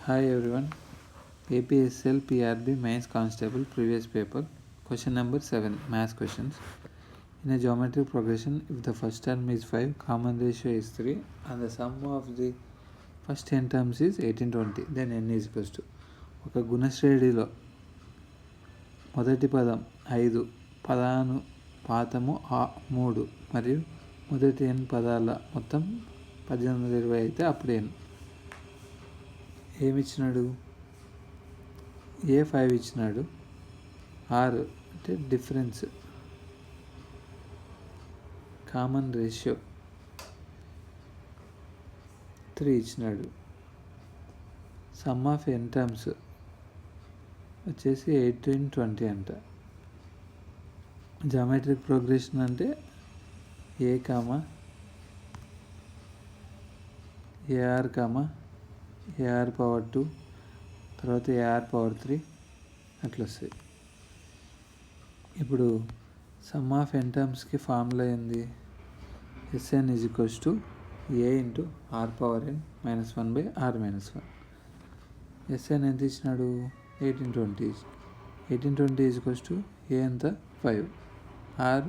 Hi everyone. APSL PRB Mains Constable previous paper. Question number 7. Math questions. In a geometric progression, if the first term is 5, common ratio is 3, and the sum of the first 10 terms is 1820, then n is equals to. ఒక గుణశ్రేణిలో మొదటి పదం 5, పాతము 3 మరియు మొదటి n పదాల మొత్తం 1820 అయితే అప్పుడు n. ఏమిచ్చినాడు? A5 ఇచ్చినాడు. 6 అంటే డిఫరెన్స్, కామన్ రేషియో 3 ఇచ్చినాడు. సమ్ ఆఫ్ ఎన్ టర్మ్స్ వచ్చేసి 1820 అంట. జామెట్రిక్ ప్రోగ్రెషన్ అంటే AR పవర్ 2 తర్వాత AR పవర్ 3 అట్లా వస్తాయి. ఇప్పుడు సమ్ ఆఫ్ ఎన్ టర్మ్స్కి ఫార్ములా ఏంది? Sn is equals to A into R power n minus 1 by R minus 1. Sn ఎంత ఇచ్చినాడు? 1820. 1820 ఈజ్ ఈక్వల్స్ టు A ఎంత? 5, R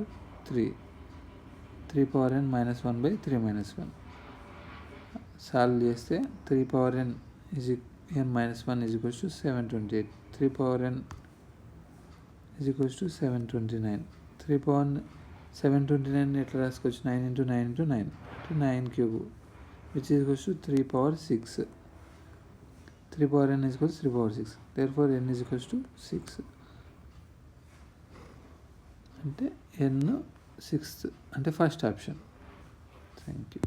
3 power n minus 1 by 3 minus 1. Solve చేస్తే 3 power n minus 1 is equals to 728. 3 power n is equals to 729. 3 power 729 ఎట్లా రాసుకోవచ్చు? 9 into 9 into 9 అంటే 9 cube which is equals to 3 power 6. 3 power n is equals 3 power 6. Therefore n is equals to 6 అంటే n 6th అంటే first option. Thank you.